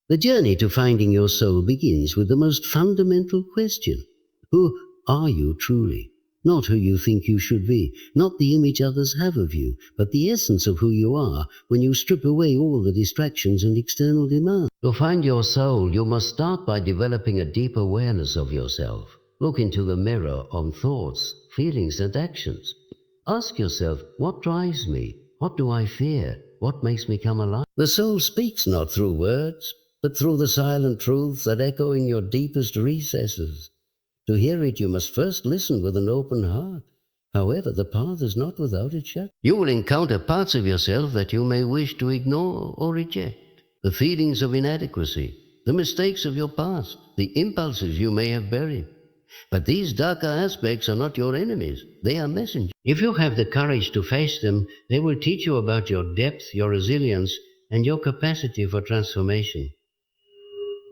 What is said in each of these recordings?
The journey to finding your soul begins with the most fundamental question. Who are you truly? Not who you think you should be, not the image others have of you, but the essence of who you are when you strip away all the distractions and external demands. To find your soul, you must start by developing a deep awareness of yourself. Look into the mirror on thoughts, feelings, and actions. Ask yourself, what drives me? What do I fear? What makes me come alive? The soul speaks not through words, but through the silent truths that echo in your deepest recesses. To hear it, you must first listen with an open heart. However, the path is not without its shadows. You will encounter parts of yourself that you may wish to ignore or reject. The feelings of inadequacy, the mistakes of your past, the impulses you may have buried. But these darker aspects are not your enemies. They are messengers. If you have the courage to face them, they will teach you about your depth, your resilience, and your capacity for transformation.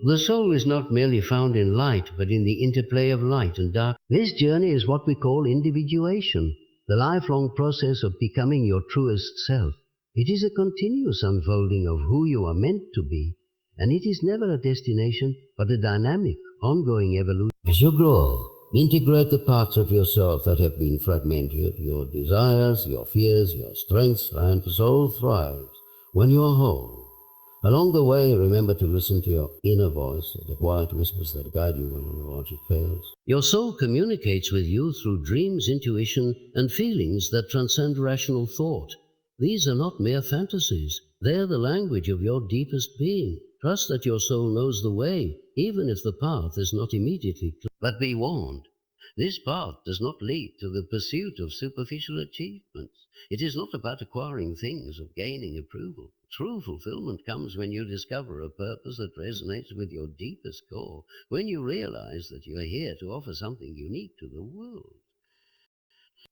The soul is not merely found in light, but in the interplay of light and dark. This journey is what we call individuation, the lifelong process of becoming your truest self. It is a continuous unfolding of who you are meant to be, and it is never a destination, but a dynamic, ongoing evolution. As you grow, integrate the parts of yourself that have been fragmented, your desires, your fears, your strengths, and the soul thrives when you are whole. Along the way, remember to listen to your inner voice, the quiet whispers that guide you when your logic fails. Your soul communicates with you through dreams, intuition, and feelings that transcend rational thought. These are not mere fantasies. They are the language of your deepest being. Trust that your soul knows the way, even if the path is not immediately clear. But be warned, this path does not lead to the pursuit of superficial achievements. It is not about acquiring things or gaining approval. True fulfillment comes when you discover a purpose that resonates with your deepest core, when you realize that you are here to offer something unique to the world.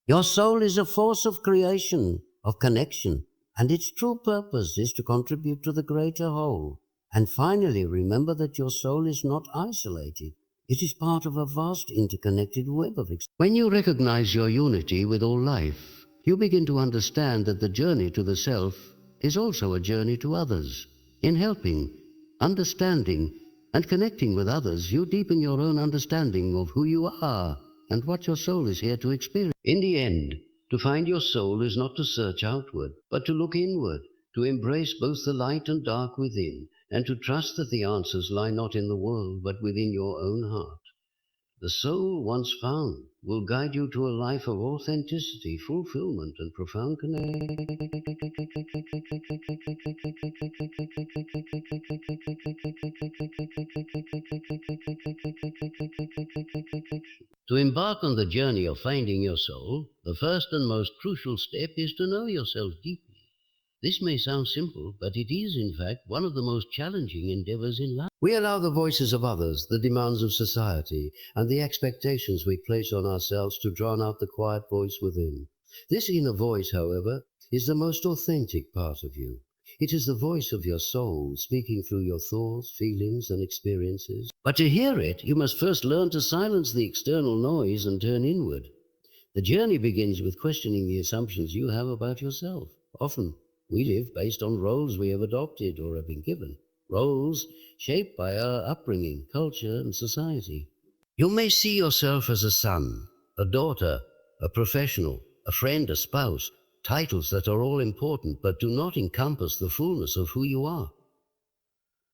Your soul is a force of creation, of connection, and its true purpose is to contribute to the greater whole. And finally, remember that your soul is not isolated. It is part of a vast interconnected web of experience. When you recognize your unity with all life, you begin to understand that the journey to the self is also a journey to others. In helping, understanding, and connecting with others, you deepen your own understanding of who you are and what your soul is here to experience. In the end, to find your soul is not to search outward, but to look inward, to embrace both the light and dark within, and to trust that the answers lie not in the world, but within your own heart. The soul, once found, will guide you to a life of authenticity, fulfillment, and profound connection. To embark on the journey of finding your soul, the first and most crucial step is to know yourself deeply. This may sound simple, but it is, in fact, one of the most challenging endeavors in life. We allow the voices of others, the demands of society, and the expectations we place on ourselves to drown out the quiet voice within. This inner voice, however, is the most authentic part of you. It is the voice of your soul, speaking through your thoughts, feelings, and experiences. But to hear it, you must first learn to silence the external noise and turn inward. The journey begins with questioning the assumptions you have about yourself. Often, we live based on roles we have adopted or have been given, roles shaped by our upbringing, culture, and society. You may see yourself as a son, a daughter, a professional, a friend, a spouse, titles that are all important but do not encompass the fullness of who you are.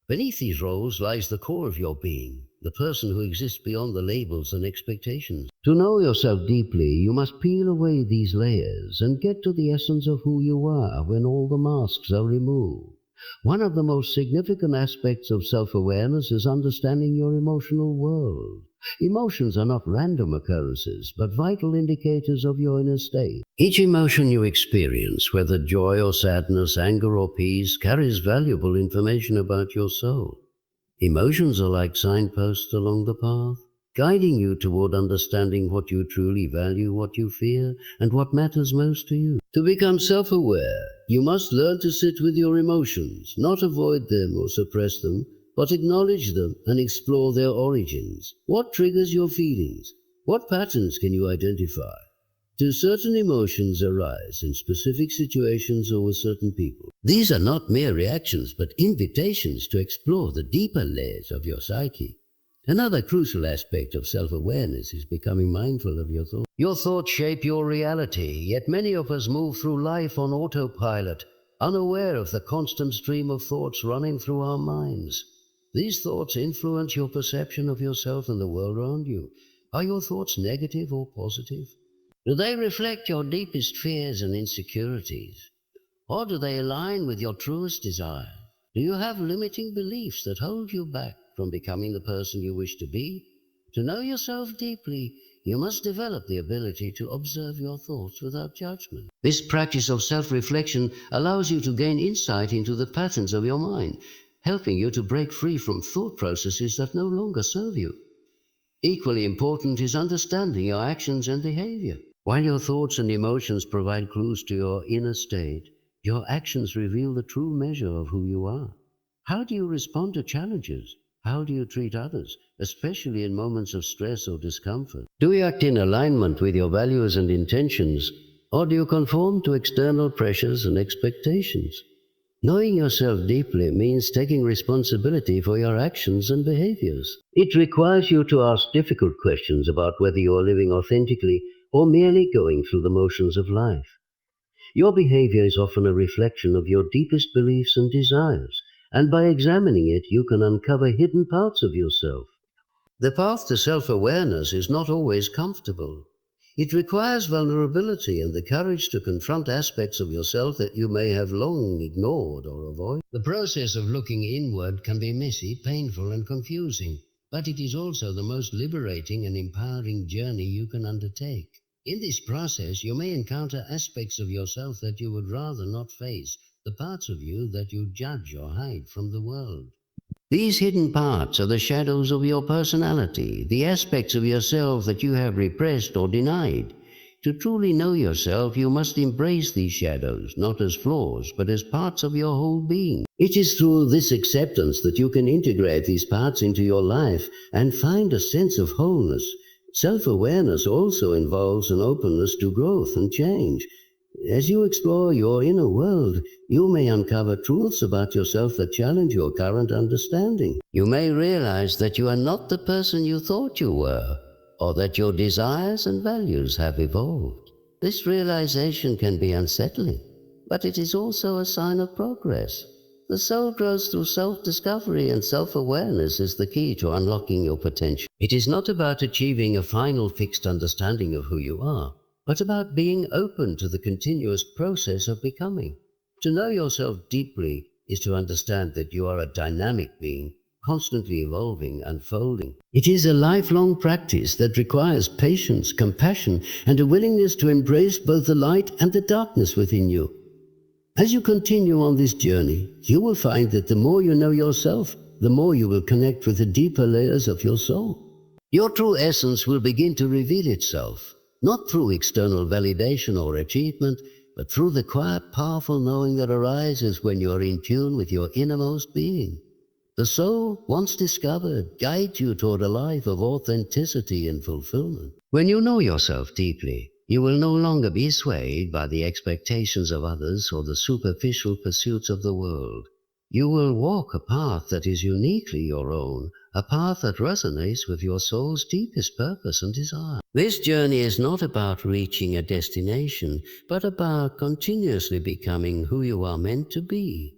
Beneath these roles lies the core of your being, the person who exists beyond the labels and expectations. To know yourself deeply, you must peel away these layers and get to the essence of who you are when all the masks are removed. One of the most significant aspects of self-awareness is understanding your emotional world. Emotions are not random occurrences, but vital indicators of your inner state. Each emotion you experience, whether joy or sadness, anger or peace, carries valuable information about your soul. Emotions are like signposts along the path, guiding you toward understanding what you truly value, what you fear, and what matters most to you. To become self-aware, you must learn to sit with your emotions, not avoid them or suppress them, but acknowledge them and explore their origins. What triggers your feelings? What patterns can you identify? Do certain emotions arise in specific situations or with certain people? These are not mere reactions, but invitations to explore the deeper layers of your psyche. Another crucial aspect of self-awareness is becoming mindful of your thoughts. Your thoughts shape your reality, yet many of us move through life on autopilot, unaware of the constant stream of thoughts running through our minds. These thoughts influence your perception of yourself and the world around you. Are your thoughts negative or positive? Do they reflect your deepest fears and insecurities? Or do they align with your truest desire? Do you have limiting beliefs that hold you back from becoming the person you wish to be? To know yourself deeply, you must develop the ability to observe your thoughts without judgment. This practice of self-reflection allows you to gain insight into the patterns of your mind, helping you to break free from thought processes that no longer serve you. Equally important is understanding your actions and behavior. While your thoughts and emotions provide clues to your inner state, your actions reveal the true measure of who you are. How do you respond to challenges? How do you treat others, especially in moments of stress or discomfort? Do you act in alignment with your values and intentions, or do you conform to external pressures and expectations? Knowing yourself deeply means taking responsibility for your actions and behaviors. It requires you to ask difficult questions about whether you are living authentically or merely going through the motions of life. Your behavior is often a reflection of your deepest beliefs and desires, and by examining it, you can uncover hidden parts of yourself. The path to self-awareness is not always comfortable. It requires vulnerability and the courage to confront aspects of yourself that you may have long ignored or avoided. The process of looking inward can be messy, painful, and confusing, but it is also the most liberating and empowering journey you can undertake. In this process, you may encounter aspects of yourself that you would rather not face, the parts of you that you judge or hide from the world. These hidden parts are the shadows of your personality, the aspects of yourself that you have repressed or denied. To truly know yourself, you must embrace these shadows, not as flaws, but as parts of your whole being. It is through this acceptance that you can integrate these parts into your life and find a sense of wholeness. Self-awareness also involves an openness to growth and change. As you explore your inner world, you may uncover truths about yourself that challenge your current understanding. You may realize that you are not the person you thought you were, or that your desires and values have evolved. This realization can be unsettling, but it is also a sign of progress. The soul grows through self-discovery, and self-awareness is the key to unlocking your potential. It is not about achieving a final fixed understanding of who you are, but about being open to the continuous process of becoming. To know yourself deeply is to understand that you are a dynamic being, constantly evolving, unfolding. It is a lifelong practice that requires patience, compassion, and a willingness to embrace both the light and the darkness within you. As you continue on this journey, you will find that the more you know yourself, the more you will connect with the deeper layers of your soul. Your true essence will begin to reveal itself, not through external validation or achievement, but through the quiet, powerful knowing that arises when you are in tune with your innermost being. The soul, once discovered, guides you toward a life of authenticity and fulfillment. When you know yourself deeply, you will no longer be swayed by the expectations of others or the superficial pursuits of the world. You will walk a path that is uniquely your own, a path that resonates with your soul's deepest purpose and desire. This journey is not about reaching a destination, but about continuously becoming who you are meant to be.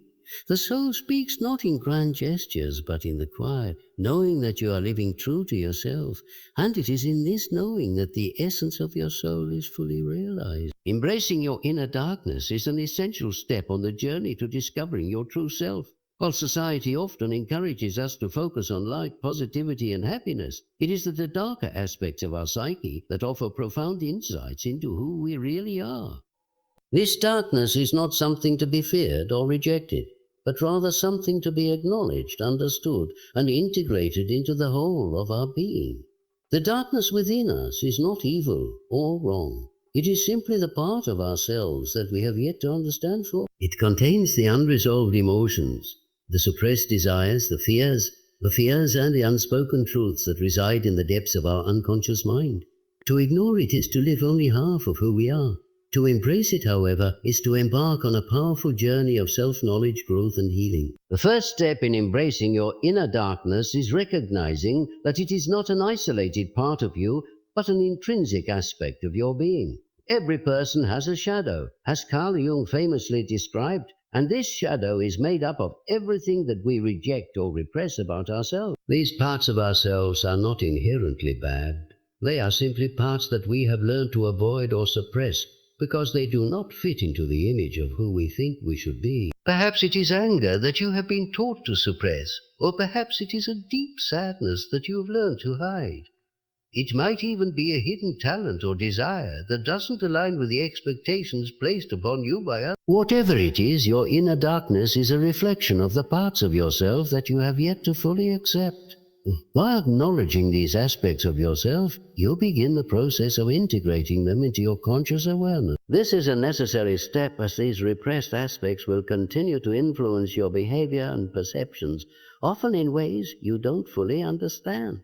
The soul speaks not in grand gestures, but in the quiet, knowing that you are living true to yourself, and it is in this knowing that the essence of your soul is fully realized. Embracing your inner darkness is an essential step on the journey to discovering your true self. While society often encourages us to focus on light, positivity, and happiness, it is the darker aspects of our psyche that offer profound insights into who we really are. This darkness is not something to be feared or rejected, but rather something to be acknowledged, understood, and integrated into the whole of our being. The darkness within us is not evil or wrong. It is simply the part of ourselves that we have yet to understand fully. It contains the unresolved emotions, the suppressed desires, the fears and the unspoken truths that reside in the depths of our unconscious mind. To ignore it is to live only half of who we are. To embrace it, however, is to embark on a powerful journey of self-knowledge, growth and healing. The first step in embracing your inner darkness is recognizing that it is not an isolated part of you, but an intrinsic aspect of your being. Every person has a shadow, as Carl Jung famously described, and this shadow is made up of everything that we reject or repress about ourselves. These parts of ourselves are not inherently bad. They are simply parts that we have learned to avoid or suppress because they do not fit into the image of who we think we should be. Perhaps it is anger that you have been taught to suppress, or perhaps it is a deep sadness that you have learned to hide. It might even be a hidden talent or desire that doesn't align with the expectations placed upon you by others. Whatever it is, your inner darkness is a reflection of the parts of yourself that you have yet to fully accept. By acknowledging these aspects of yourself, you begin the process of integrating them into your conscious awareness. This is a necessary step, as these repressed aspects will continue to influence your behavior and perceptions, often in ways you don't fully understand.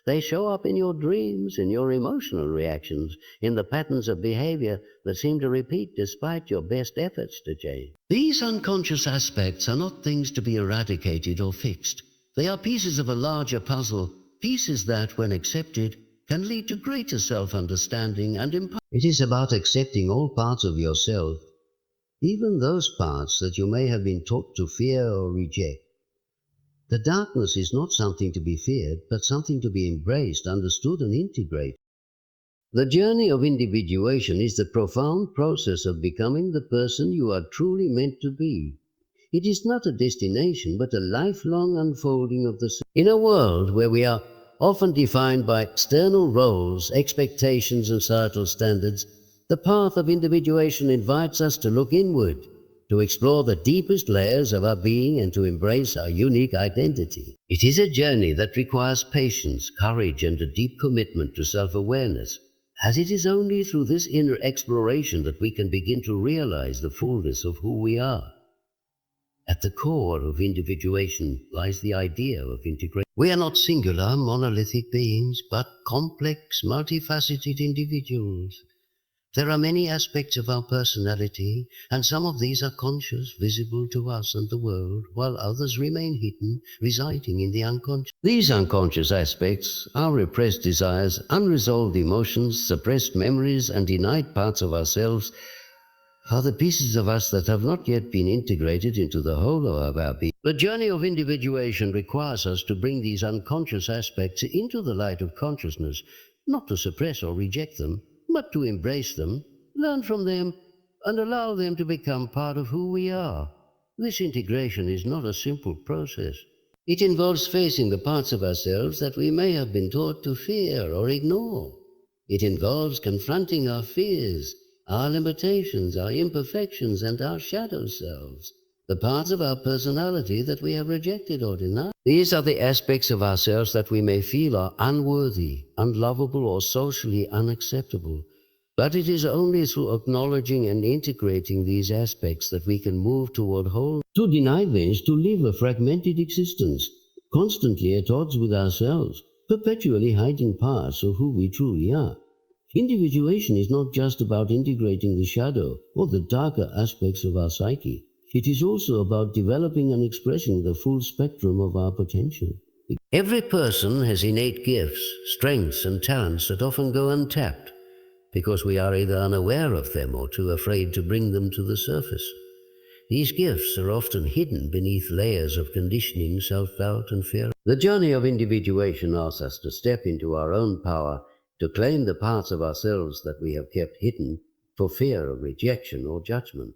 They show up in your dreams, in your emotional reactions, in the patterns of behavior that seem to repeat despite your best efforts to change. These unconscious aspects are not things to be eradicated or fixed. They are pieces of a larger puzzle, pieces that, when accepted, can lead to greater self-understanding and empowerment. It is about accepting all parts of yourself, even those parts that you may have been taught to fear or reject. The darkness is not something to be feared, but something to be embraced, understood, and integrated. The journey of individuation is the profound process of becoming the person you are truly meant to be. It is not a destination, but a lifelong unfolding of the self. In a world where we are often defined by external roles, expectations, and societal standards, the path of individuation invites us to look inward, to explore the deepest layers of our being and to embrace our unique identity. It is a journey that requires patience, courage, and a deep commitment to self-awareness, as it is only through this inner exploration that we can begin to realize the fullness of who we are. At the core of individuation lies the idea of integration. We are not singular, monolithic beings, but complex, multifaceted individuals. There are many aspects of our personality, and some of these are conscious, visible to us and the world, while others remain hidden, residing in the unconscious. These unconscious aspects, our repressed desires, unresolved emotions, suppressed memories, and denied parts of ourselves, are the pieces of us that have not yet been integrated into the whole of our being. The journey of individuation requires us to bring these unconscious aspects into the light of consciousness, not to suppress or reject them, but to embrace them, learn from them, and allow them to become part of who we are. This integration is not a simple process. It involves facing the parts of ourselves that we may have been taught to fear or ignore. It involves confronting our fears, our limitations, our imperfections, and our shadow selves, the parts of our personality that we have rejected or denied. These are the aspects of ourselves that we may feel are unworthy, unlovable, or socially unacceptable. But it is only through acknowledging and integrating these aspects that we can move toward wholeness. To deny them is to live a fragmented existence, constantly at odds with ourselves, perpetually hiding parts of who we truly are. Individuation is not just about integrating the shadow or the darker aspects of our psyche. It is also about developing and expressing the full spectrum of our potential. Every person has innate gifts, strengths, and talents that often go untapped because we are either unaware of them or too afraid to bring them to the surface. These gifts are often hidden beneath layers of conditioning, self-doubt, and fear. The journey of individuation asks us to step into our own power, to claim the parts of ourselves that we have kept hidden for fear of rejection or judgment.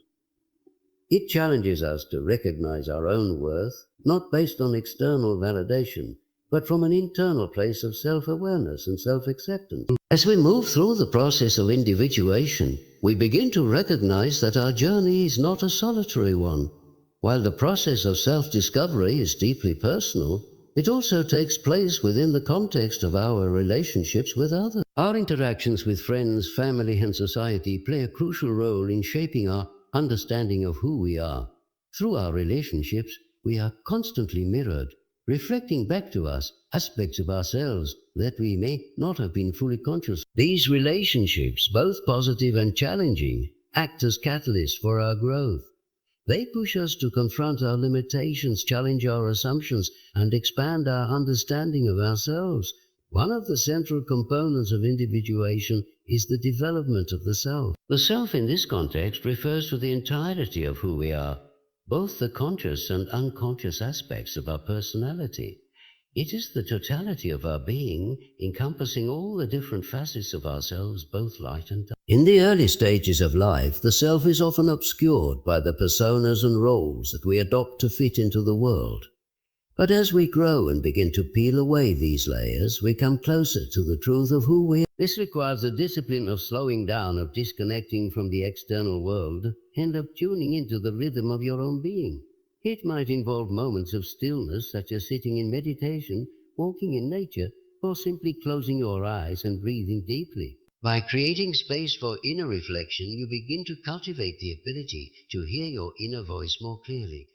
It challenges us to recognize our own worth, not based on external validation, but from an internal place of self-awareness and self-acceptance. As we move through the process of individuation, we begin to recognize that our journey is not a solitary one. While the process of self-discovery is deeply personal, it also takes place within the context of our relationships with others. Our interactions with friends, family, and society play a crucial role in shaping our understanding of who we are. Through our relationships, we are constantly mirrored, reflecting back to us aspects of ourselves that we may not have been fully conscious. These relationships, both positive and challenging, act as catalysts for our growth. They push us to confront our limitations, challenge our assumptions, and expand our understanding of ourselves. One of the central components of individuation is the development of the self. The self in this context refers to the entirety of who we are, both the conscious and unconscious aspects of our personality. It is the totality of our being, encompassing all the different facets of ourselves, both light and dark. In the early stages of life, the self is often obscured by the personas and roles that we adopt to fit into the world. But as we grow and begin to peel away these layers, we come closer to the truth of who we are. This requires the discipline of slowing down, of disconnecting from the external world, and of tuning into the rhythm of your own being. It might involve moments of stillness, such as sitting in meditation, walking in nature, or simply closing your eyes and breathing deeply. By creating space for inner reflection, you begin to cultivate the ability to hear your inner voice more clearly.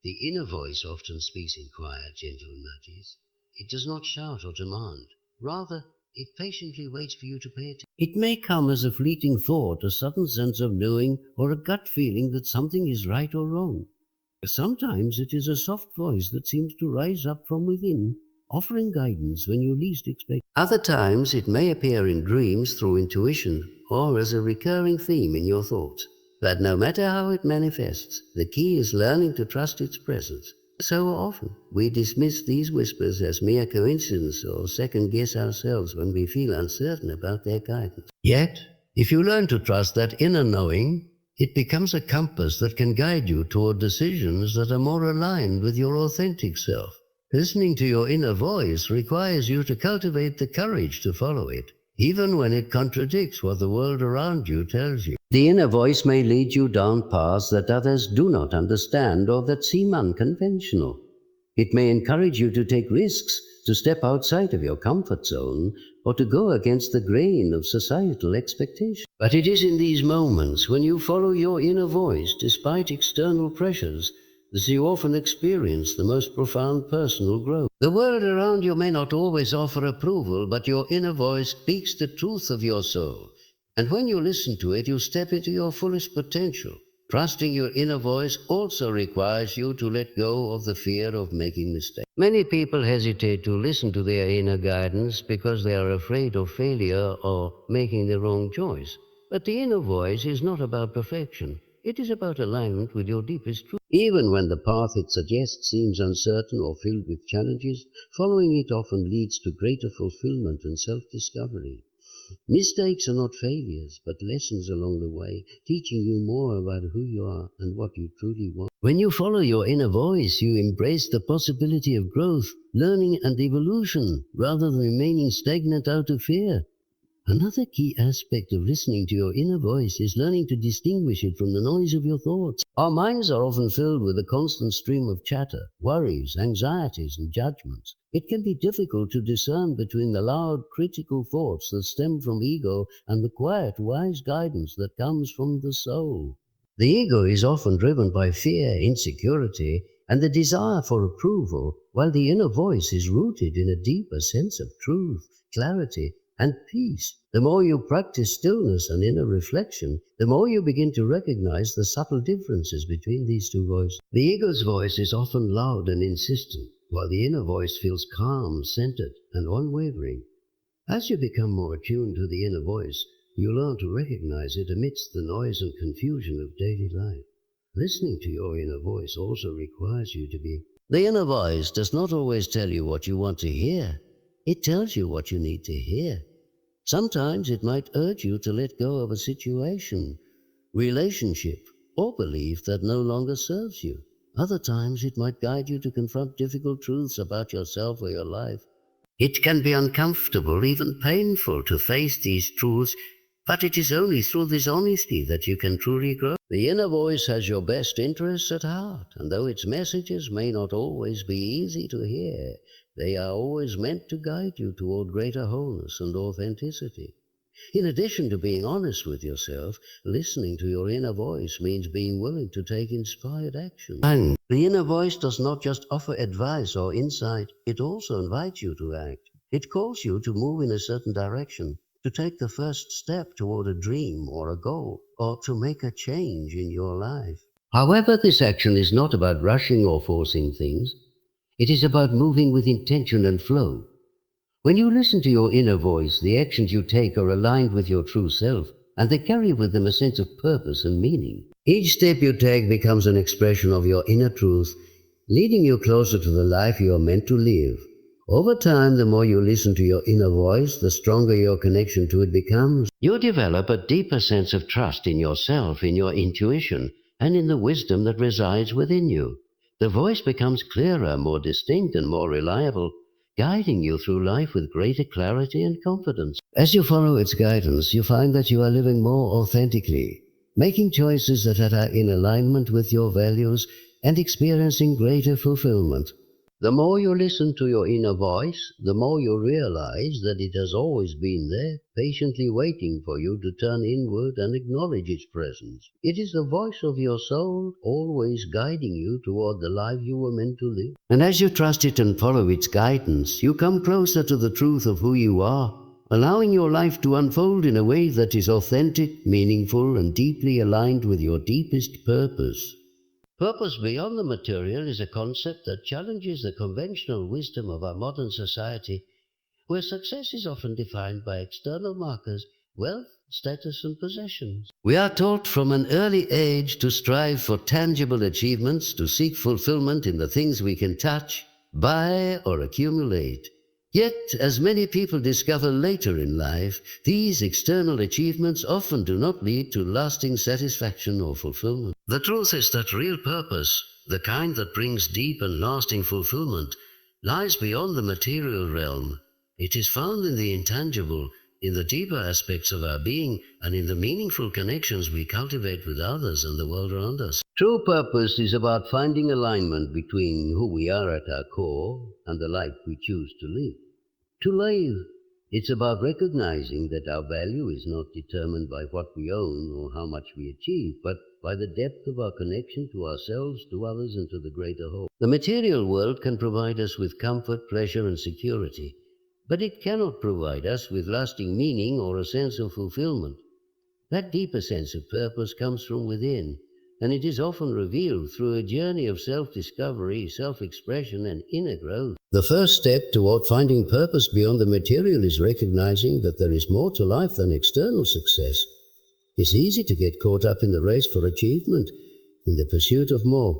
The inner voice often speaks in quiet, gentle nudges. It does not shout or demand. Rather, it patiently waits for you to pay attention. It may come as a fleeting thought, a sudden sense of knowing, or a gut feeling that something is right or wrong. Sometimes it is a soft voice that seems to rise up from within, offering guidance when you least expect. Other times it may appear in dreams through intuition, or as a recurring theme in your thoughts. But no matter how it manifests, the key is learning to trust its presence. So often, we dismiss these whispers as mere coincidence or second-guess ourselves when we feel uncertain about their guidance. Yet, if you learn to trust that inner knowing, it becomes a compass that can guide you toward decisions that are more aligned with your authentic self. Listening to your inner voice requires you to cultivate the courage to follow it, even when it contradicts what the world around you tells you. The inner voice may lead you down paths that others do not understand or that seem unconventional. It may encourage you to take risks, to step outside of your comfort zone, or to go against the grain of societal expectations. But it is in these moments when you follow your inner voice despite external pressures that you often experience the most profound personal growth. The world around you may not always offer approval, but your inner voice speaks the truth of your soul. And when you listen to it, you step into your fullest potential. Trusting your inner voice also requires you to let go of the fear of making mistakes. Many people hesitate to listen to their inner guidance because they are afraid of failure or making the wrong choice. But the inner voice is not about perfection. It is about alignment with your deepest truth. Even when the path it suggests seems uncertain or filled with challenges, following it often leads to greater fulfillment and self-discovery. Mistakes are not failures, but lessons along the way, teaching you more about who you are and what you truly want. When you follow your inner voice, you embrace the possibility of growth, learning, and evolution, rather than remaining stagnant out of fear. Another key aspect of listening to your inner voice is learning to distinguish it from the noise of your thoughts. Our minds are often filled with a constant stream of chatter, worries, anxieties, and judgments. It can be difficult to discern between the loud, critical thoughts that stem from ego and the quiet, wise guidance that comes from the soul. The ego is often driven by fear, insecurity, and the desire for approval, while the inner voice is rooted in a deeper sense of truth, clarity, and peace. The more you practice stillness and inner reflection, the more you begin to recognize the subtle differences between these two voices. The ego's voice is often loud and insistent, while the inner voice feels calm, centered, and unwavering. As you become more attuned to the inner voice, you learn to recognize it amidst the noise and confusion of daily life. Listening to your inner voice also requires you to be. The inner voice does not always tell you what you want to hear. It tells you what you need to hear. Sometimes it might urge you to let go of a situation, relationship, or belief that no longer serves you. Other times it might guide you to confront difficult truths about yourself or your life. It can be uncomfortable, even painful, to face these truths, but it is only through this honesty that you can truly grow. The inner voice has your best interests at heart, and though its messages may not always be easy to hear, they are always meant to guide you toward greater wholeness and authenticity. In addition to being honest with yourself, listening to your inner voice means being willing to take inspired action. And the inner voice does not just offer advice or insight, it also invites you to act. It calls you to move in a certain direction, to take the first step toward a dream or a goal, or to make a change in your life. However, this action is not about rushing or forcing things. It is about moving with intention and flow. When you listen to your inner voice, the actions you take are aligned with your true self, and they carry with them a sense of purpose and meaning. Each step you take becomes an expression of your inner truth, leading you closer to the life you are meant to live. Over time, the more you listen to your inner voice, the stronger your connection to it becomes. You develop a deeper sense of trust in yourself, in your intuition, and in the wisdom that resides within you. The voice becomes clearer, more distinct, and more reliable, guiding you through life with greater clarity and confidence. As you follow its guidance, you find that you are living more authentically, making choices that are in alignment with your values and experiencing greater fulfillment. The more you listen to your inner voice, the more you realize that it has always been there, patiently waiting for you to turn inward and acknowledge its presence. It is the voice of your soul, always guiding you toward the life you were meant to live. And as you trust it and follow its guidance, you come closer to the truth of who you are, allowing your life to unfold in a way that is authentic, meaningful, and deeply aligned with your deepest purpose. Purpose beyond the material is a concept that challenges the conventional wisdom of our modern society, where success is often defined by external markers, wealth, status, and possessions. We are taught from an early age to strive for tangible achievements, to seek fulfillment in the things we can touch, buy, or accumulate. Yet, as many people discover later in life, these external achievements often do not lead to lasting satisfaction or fulfillment. The truth is that real purpose, the kind that brings deep and lasting fulfillment, lies beyond the material realm. It is found in the intangible, in the deeper aspects of our being, and in the meaningful connections we cultivate with others and the world around us. True purpose is about finding alignment between who we are at our core and the life we choose to live. To live, it's about recognizing that our value is not determined by what we own or how much we achieve, but by the depth of our connection to ourselves, to others, and to the greater whole. The material world can provide us with comfort, pleasure, and security, but it cannot provide us with lasting meaning or a sense of fulfillment. That deeper sense of purpose comes from within, and it is often revealed through a journey of self-discovery, self-expression, and inner growth. The first step toward finding purpose beyond the material is recognizing that there is more to life than external success. It's easy to get caught up in the race for achievement, in the pursuit of more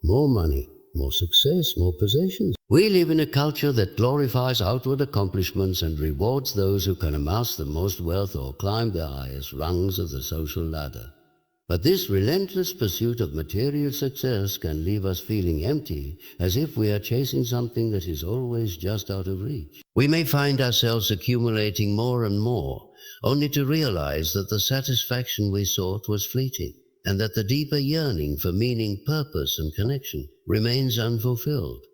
money, more success, more possessions. We live in a culture that glorifies outward accomplishments and rewards those who can amass the most wealth or climb the highest rungs of the social ladder. But this relentless pursuit of material success can leave us feeling empty, as if we are chasing something that is always just out of reach. We may find ourselves accumulating more and more, only to realize that the satisfaction we sought was fleeting, and that the deeper yearning for meaning, purpose, and connection remains unfulfilled.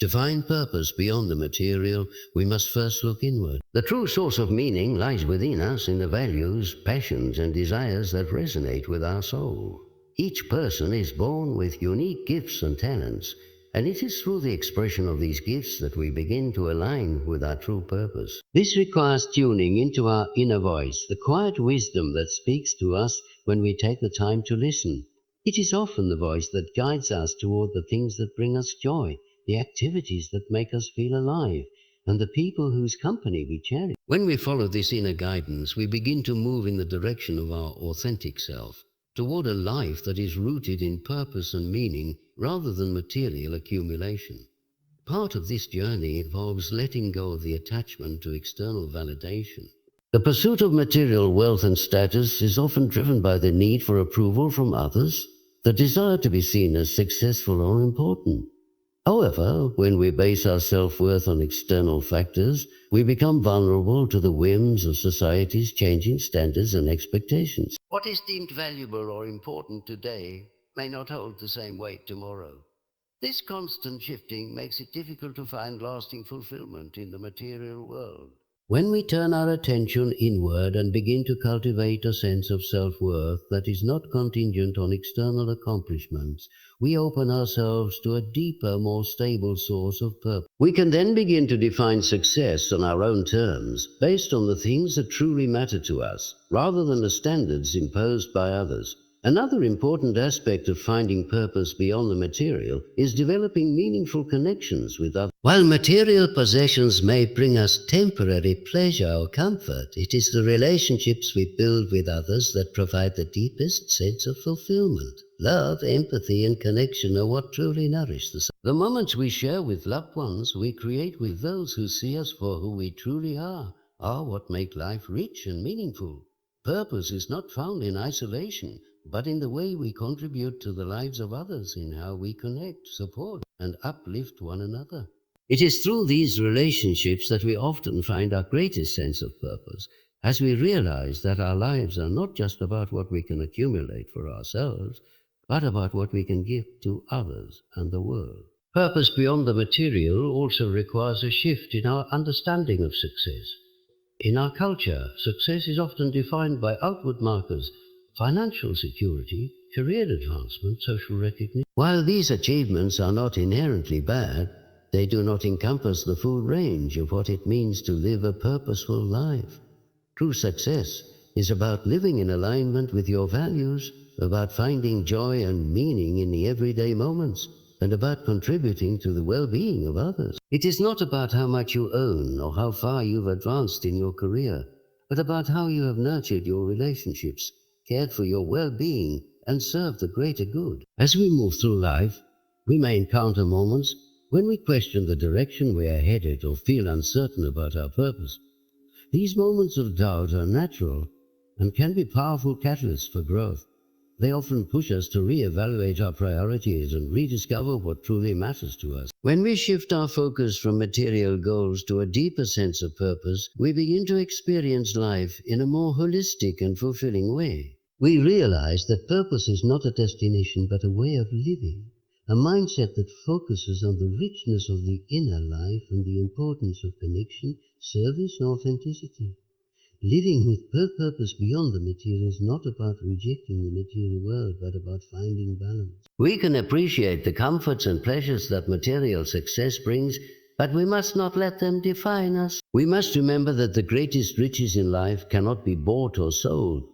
To find purpose beyond the material, we must first look inward. The true source of meaning lies within us in the values, passions, and desires that resonate with our soul. Each person is born with unique gifts and talents, and it is through the expression of these gifts that we begin to align with our true purpose. This requires tuning into our inner voice, the quiet wisdom that speaks to us when we take the time to listen. It is often the voice that guides us toward the things that bring us joy, the activities that make us feel alive, and the people whose company we cherish. When we follow this inner guidance, we begin to move in the direction of our authentic self, toward a life that is rooted in purpose and meaning rather than material accumulation. Part of this journey involves letting go of the attachment to external validation. The pursuit of material wealth and status is often driven by the need for approval from others, the desire to be seen as successful or important. However, when we base our self-worth on external factors, we become vulnerable to the whims of society's changing standards and expectations. What is deemed valuable or important today may not hold the same weight tomorrow. This constant shifting makes it difficult to find lasting fulfillment in the material world. When we turn our attention inward and begin to cultivate a sense of self-worth that is not contingent on external accomplishments, we open ourselves to a deeper, more stable source of purpose. We can then begin to define success on our own terms, based on the things that truly matter to us, rather than the standards imposed by others. Another important aspect of finding purpose beyond the material is developing meaningful connections with others. While material possessions may bring us temporary pleasure or comfort, it is the relationships we build with others that provide the deepest sense of fulfillment. Love, empathy, and connection are what truly nourish the soul. The moments we share with loved ones, we create with those who see us for who we truly are what make life rich and meaningful. Purpose is not found in isolation, but in the way we contribute to the lives of others, in how we connect, support, and uplift one another. It is through these relationships that we often find our greatest sense of purpose, as we realize that our lives are not just about what we can accumulate for ourselves, but about what we can give to others and the world. Purpose beyond the material also requires a shift in our understanding of success. In our culture, success is often defined by outward markers: financial security, career advancement, social recognition. While these achievements are not inherently bad, they do not encompass the full range of what it means to live a purposeful life. True success is about living in alignment with your values, about finding joy and meaning in the everyday moments, and about contributing to the well-being of others. It is not about how much you own or how far you've advanced in your career, but about how you have nurtured your relationships, cared for your well-being, and served the greater good. As we move through life, we may encounter moments when we question the direction we are headed or feel uncertain about our purpose. These moments of doubt are natural and can be powerful catalysts for growth. They often push us to re-evaluate our priorities and rediscover what truly matters to us. When we shift our focus from material goals to a deeper sense of purpose, we begin to experience life in a more holistic and fulfilling way. We realize that purpose is not a destination but a way of living, a mindset that focuses on the richness of the inner life and the importance of connection, service, and authenticity. Living with purpose beyond the material is not about rejecting the material world, but about finding balance. We can appreciate the comforts and pleasures that material success brings, but we must not let them define us. We must remember that the greatest riches in life cannot be bought or sold.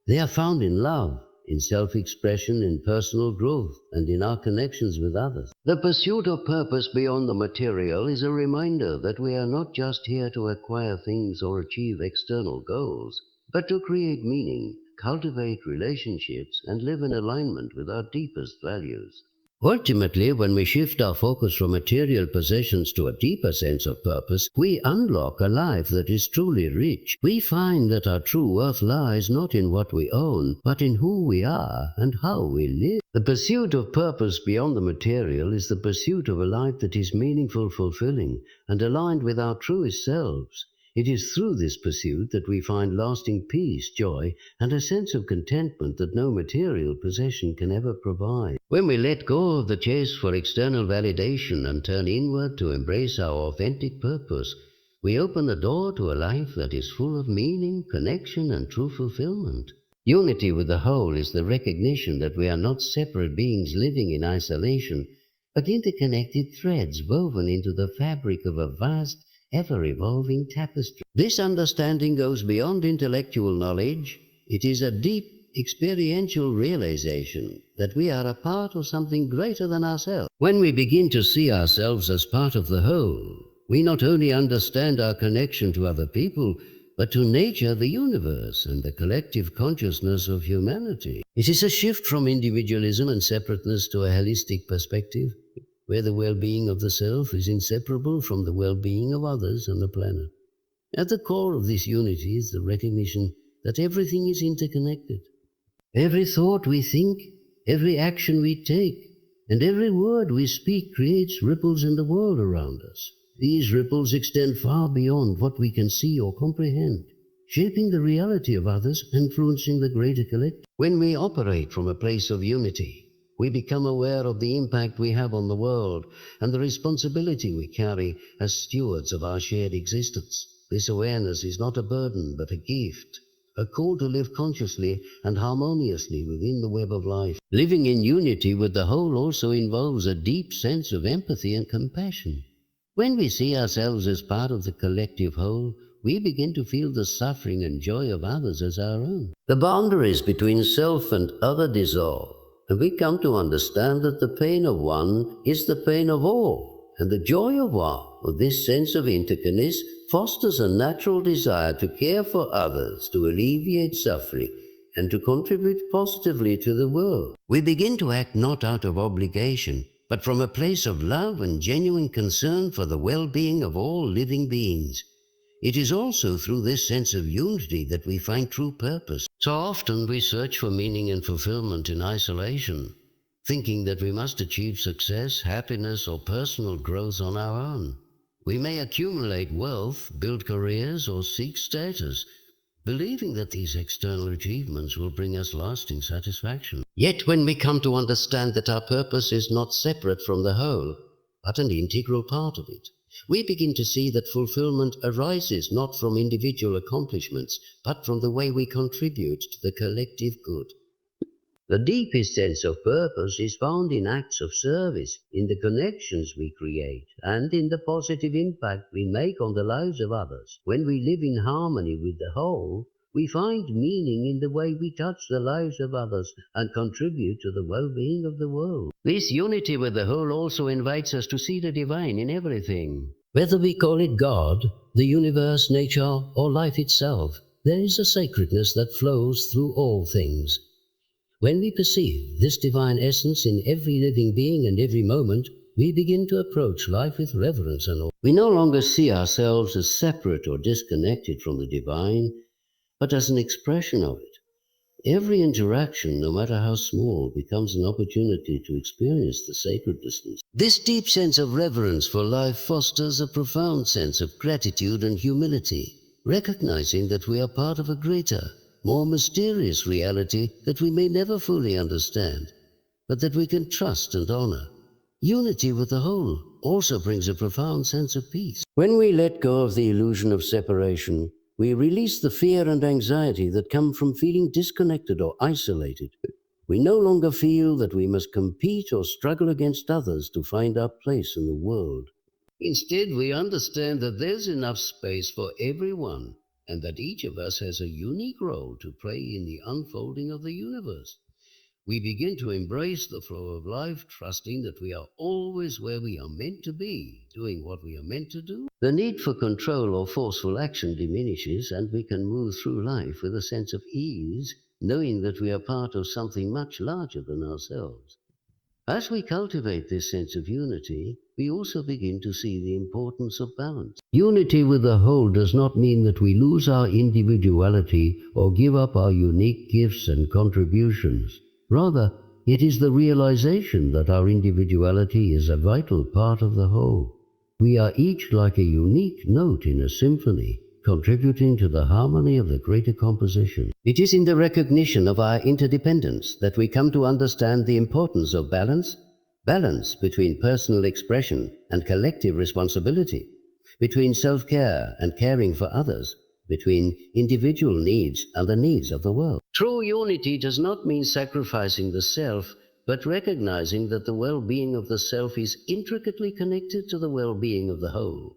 They are found in love, in self-expression, in personal growth, and in our connections with others. The pursuit of purpose beyond the material is a reminder that we are not just here to acquire things or achieve external goals, but to create meaning, cultivate relationships, and live in alignment with our deepest values. Ultimately, when we shift our focus from material possessions to a deeper sense of purpose, we unlock a life that is truly rich. We find that our true worth lies not in what we own, but in who we are and how we live. The pursuit of purpose beyond the material is the pursuit of a life that is meaningful, fulfilling, and aligned with our truest selves. It is through this pursuit that we find lasting peace, joy, and a sense of contentment that no material possession can ever provide. When we let go of the chase for external validation and turn inward to embrace our authentic purpose, we open the door to a life that is full of meaning, connection, and true fulfillment. Unity with the whole is the recognition that we are not separate beings living in isolation, but interconnected threads woven into the fabric of a vast, ever-evolving tapestry. This understanding goes beyond intellectual knowledge. It is a deep, experiential realization that we are a part of something greater than ourselves. When we begin to see ourselves as part of the whole, we not only understand our connection to other people, but to nature, the universe, and the collective consciousness of humanity. It is a shift from individualism and separateness to a holistic perspective, where the well-being of the self is inseparable from the well-being of others and the planet. At the core of this unity is the recognition that everything is interconnected. Every thought we think, every action we take, and every word we speak creates ripples in the world around us. These ripples extend far beyond what we can see or comprehend, shaping the reality of others, influencing the greater collective. When we operate from a place of unity, we become aware of the impact we have on the world and the responsibility we carry as stewards of our shared existence. This awareness is not a burden, but a gift, a call to live consciously and harmoniously within the web of life. Living in unity with the whole also involves a deep sense of empathy and compassion. When we see ourselves as part of the collective whole, we begin to feel the suffering and joy of others as our own. The boundaries between self and other dissolve, and we come to understand that the pain of one is the pain of all, and the joy of one. This sense of interconnectedness fosters a natural desire to care for others, to alleviate suffering, and to contribute positively to the world. We begin to act not out of obligation, but from a place of love and genuine concern for the well-being of all living beings. It is also through this sense of unity that we find true purpose. So often we search for meaning and fulfillment in isolation, thinking that we must achieve success, happiness, or personal growth on our own. We may accumulate wealth, build careers, or seek status, believing that these external achievements will bring us lasting satisfaction. Yet when we come to understand that our purpose is not separate from the whole, but an integral part of it, we begin to see that fulfillment arises not from individual accomplishments, but from the way we contribute to the collective good. The deepest sense of purpose is found in acts of service, in the connections we create, and in the positive impact we make on the lives of others. When we live in harmony with the whole, we find meaning in the way we touch the lives of others and contribute to the well-being of the world. This unity with the whole also invites us to see the divine in everything. Whether we call it God, the universe, nature, or life itself, there is a sacredness that flows through all things. When we perceive this divine essence in every living being and every moment, we begin to approach life with reverence and awe. We no longer see ourselves as separate or disconnected from the divine, but as an expression of it. Every interaction, no matter how small, becomes an opportunity to experience the sacredness. This deep sense of reverence for life fosters a profound sense of gratitude and humility, recognizing that we are part of a greater, more mysterious reality that we may never fully understand, but that we can trust and honor. Unity with the whole also brings a profound sense of peace. When we let go of the illusion of separation, we release the fear and anxiety that come from feeling disconnected or isolated. We no longer feel that we must compete or struggle against others to find our place in the world. Instead, we understand that there's enough space for everyone, and that each of us has a unique role to play in the unfolding of the universe. We begin to embrace the flow of life, trusting that we are always where we are meant to be, doing what we are meant to do. The need for control or forceful action diminishes, and we can move through life with a sense of ease, knowing that we are part of something much larger than ourselves. As we cultivate this sense of unity, we also begin to see the importance of balance. Unity with the whole does not mean that we lose our individuality or give up our unique gifts and contributions. Rather, it is the realization that our individuality is a vital part of the whole. We are each like a unique note in a symphony, contributing to the harmony of the greater composition. It is in the recognition of our interdependence that we come to understand the importance of balance between personal expression and collective responsibility, between self-care and caring for others, between individual needs and the needs of the world. True unity does not mean sacrificing the self, but recognizing that the well-being of the self is intricately connected to the well-being of the whole.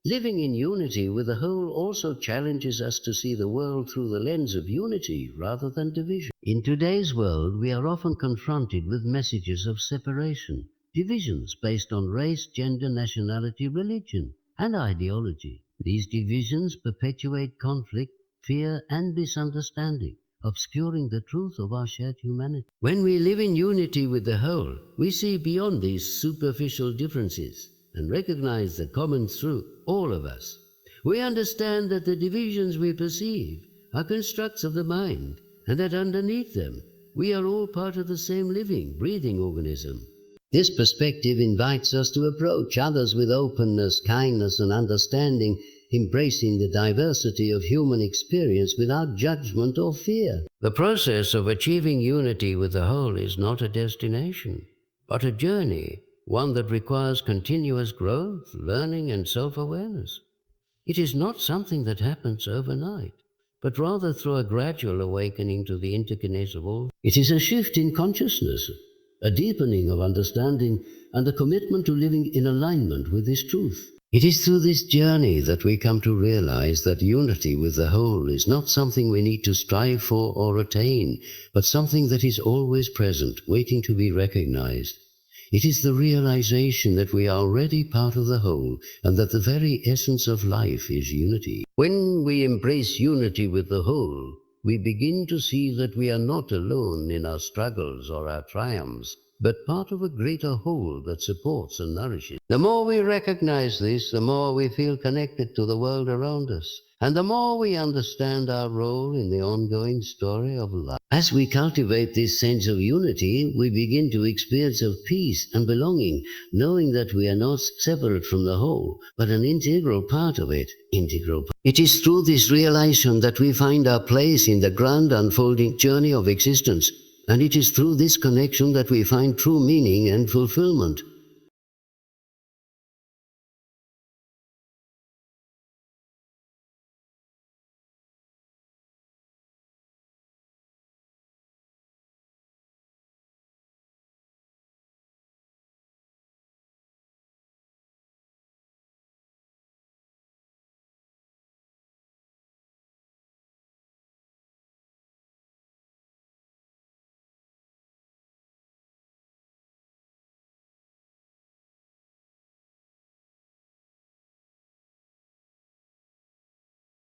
Living in unity with the whole also challenges us to see the world through the lens of unity rather than division. In today's world, we are often confronted with messages of separation, divisions based on race, gender, nationality, religion, and ideology. These divisions perpetuate conflict, fear, and misunderstanding, obscuring the truth of our shared humanity. When we live in unity with the whole, we see beyond these superficial differences and recognize the common through all of us. We understand that the divisions we perceive are constructs of the mind, and that underneath them, we are all part of the same living, breathing organism. This perspective invites us to approach others with openness, kindness, and understanding, embracing the diversity of human experience without judgment or fear. The process of achieving unity with the whole is not a destination, but a journey, one that requires continuous growth, learning, and self-awareness. It is not something that happens overnight, but rather through a gradual awakening to the interconnect of all. It is a shift in consciousness, a deepening of understanding, and a commitment to living in alignment with this truth. It is through this journey that we come to realize that unity with the whole is not something we need to strive for or attain, but something that is always present, waiting to be recognized. It is the realization that we are already part of the whole, and that the very essence of life is unity. When we embrace unity with the whole, we begin to see that we are not alone in our struggles or our triumphs, but part of a greater whole that supports and nourishes. The more we recognize this, the more we feel connected to the world around us, and the more we understand our role in the ongoing story of life. As we cultivate this sense of unity, we begin to experience of peace and belonging, knowing that we are not separate from the whole, but an integral part of it. It is through this realization that we find our place in the grand unfolding journey of existence, and it is through this connection that we find true meaning and fulfillment.